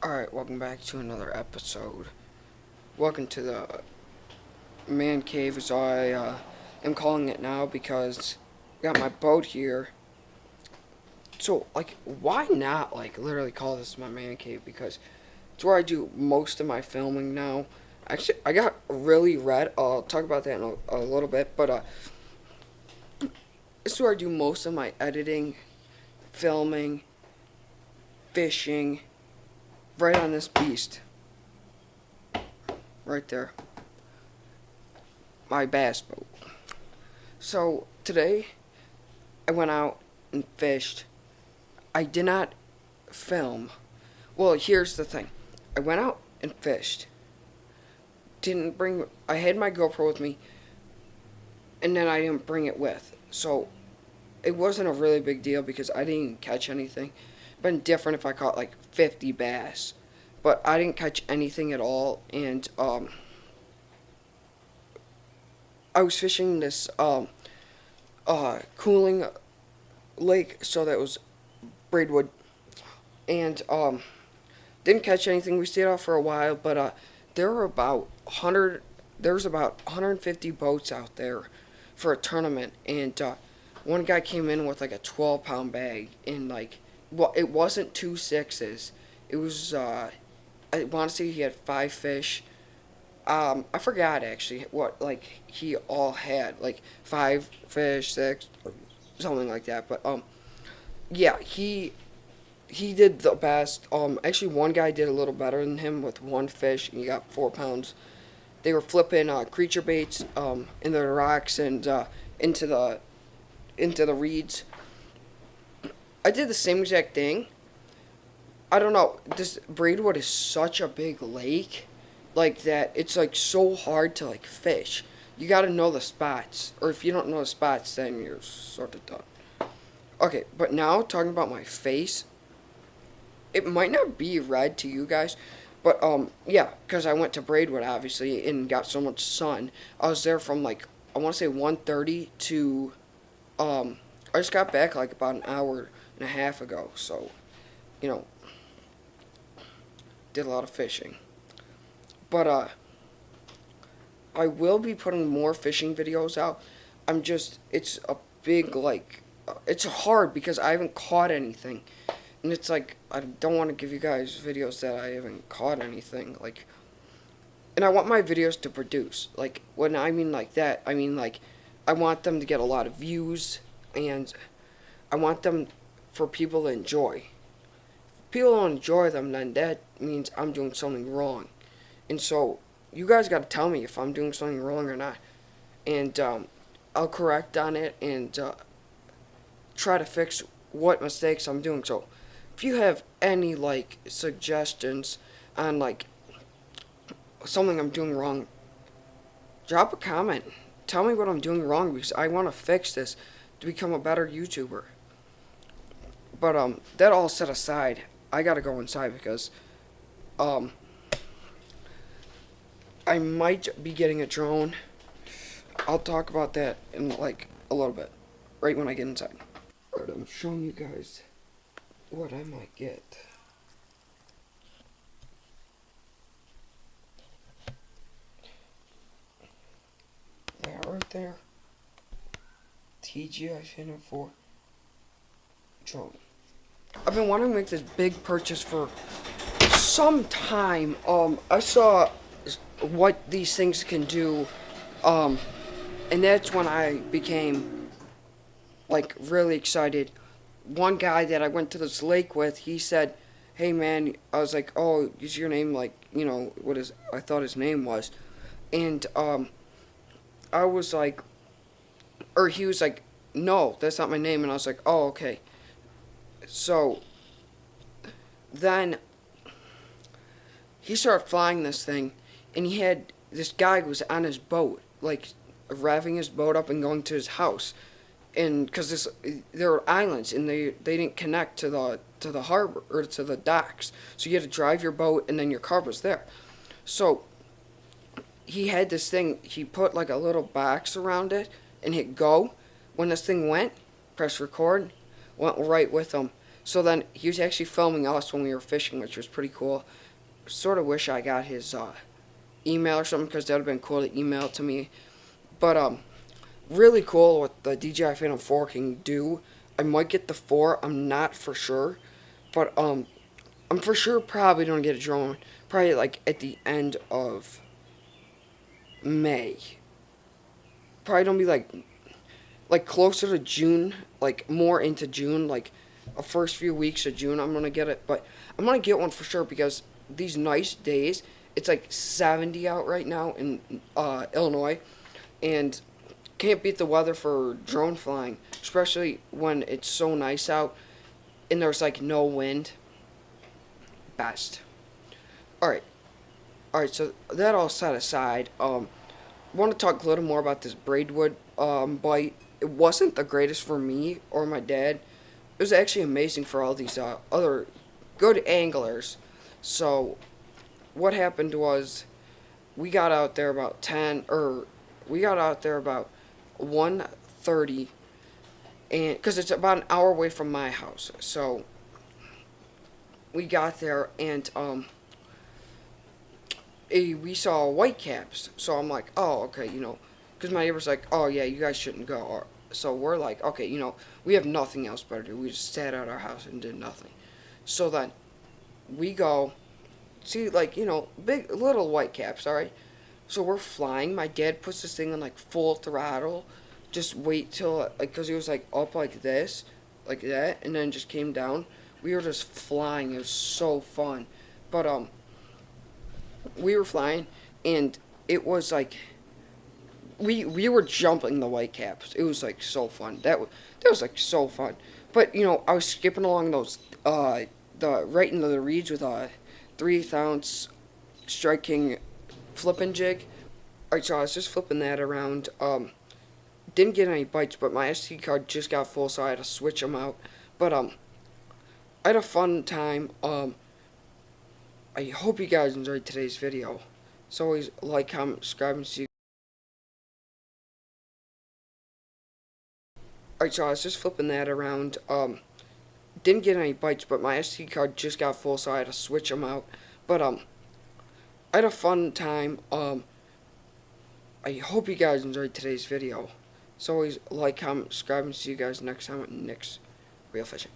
Alright, welcome back to another episode. Welcome to the man cave, as I am calling it now, because I got my boat here. So, why not, literally call this my man cave? Because it's where I do most of my filming now. Actually, I got really red. I'll talk about that in a little bit, but this is where I do most of my editing, filming, fishing, right on this beast. Right there. My bass boat. So today I went out and fished. I did not film. Well, here's the thing. I went out and fished. I had my GoPro with me, and then I didn't bring it with. So it wasn't a really big deal because I didn't catch anything. It'd been different if I caught like 50 bass. But I didn't catch anything at all, and I was fishing this cooling lake, so that was Braidwood, and didn't catch anything. We stayed out for a while, but there were about 100. There was about 150 boats out there for a tournament, and one guy came in with like a 12-pound bag, and it wasn't 2 6s. It was I want to say he had 5 fish. I forgot actually what he all had, like 5 fish, 6, something like that. But yeah, he did the best. Actually, one guy did a little better than him with 1 fish, and he got 4 pounds. They were flipping creature baits in the rocks and into the reeds. I did the same exact thing. I don't know. This Braidwood is such a big lake, like that. It's like so hard to fish. You got to know the spots, or if you don't know the spots, then you're sort of done. Okay, but now talking about my face, it might not be red to you guys, but yeah, because I went to Braidwood obviously and got so much sun. I was there from I want to say 1:30 to I just got back about an hour and a half ago, so you know. Did a lot of fishing. But I will be putting more fishing videos out. It's a big it's hard because I haven't caught anything. And it's I don't want to give you guys videos that I haven't caught anything. And I want my videos to produce. When I mean that, I mean I want them to get a lot of views, and I want them for people to enjoy. People don't enjoy them, then that means I'm doing something wrong. And so you guys got to tell me if I'm doing something wrong or not. And I'll correct on it and try to fix what mistakes I'm doing. So if you have any suggestions on something I'm doing wrong, drop a comment. Tell me what I'm doing wrong, because I want to fix this to become a better YouTuber. But that all set aside, I gotta go inside because I might be getting a drone. I'll talk about that in a little bit, right when I get inside. Alright, I'm showing you guys what I might get. That right there. TGI 4 drone. I've been wanting to make this big purchase for some time. I saw what these things can do, and that's when I became really excited. One guy that I went to this lake with, he said, "Hey man," I was like, "Oh, is your name what is?" I thought his name was, and I was or he was like, "No, that's not my name," and I was like, "Oh, okay." So then he started flying this thing, and he had this guy who was on his boat, revving his boat up and going to his house, and because there were islands and they didn't connect to the harbor or to the docks, so you had to drive your boat and then your car was there. So he had this thing. He put a little box around it and hit go. When this thing went, press record, went right with him. So then he was actually filming us when we were fishing, which was pretty cool. Sort of wish I got his email or something, because that would have been cool to email it to me. But really cool what the DJI Phantom 4 can do. I might get the 4. I'm not for sure, but I'm for sure probably gonna get a drone. Probably like at the end of May. Probably don't be like closer to June, like more into June, like the first few weeks of June. I'm gonna get it, but I'm gonna get one for sure because these nice days. It's like 70 out right now in Illinois, and can't beat the weather for drone flying, especially when it's so nice out and there's like no wind. Best. All right, all right. So that all set aside, want to talk a little more about this braidwood bite. It wasn't the greatest for me or my dad. It was actually amazing for all these other good anglers. So what happened was we got out there about 10 or we got out there about 1:30, and because it's about an hour away from my house. So we got there, and we saw whitecaps. So I'm like, oh, okay, because my neighbor's like, oh yeah, you guys shouldn't go. So we're like, okay, we have nothing else better to do. We just sat at our house and did nothing. So then we go see, like, big little whitecaps. All right. So we're flying. My dad puts this thing on like full throttle. Just wait till, like, because he was like up like this, like that, and then just came down. We were just flying. It was so fun. But we were flying, and it was like we were jumping the whitecaps. It was like so fun. That was like so fun. But I was skipping along those the right into the reeds with a 3/8 ounce striking flipping jig. Alright, so I was just flipping that around. Didn't get any bites, but my SD card just got full, so I had to switch them out. But I had a fun time. I hope you guys enjoyed today's video. So always like, comment, subscribe, and see you. Alright, so I was just flipping that around. Didn't get any bites, but my SD card just got full, so I had to switch them out. But I had a fun time. I hope you guys enjoyed today's video. So always like, comment, subscribe, and see you guys next time at Nick's Real Fishing.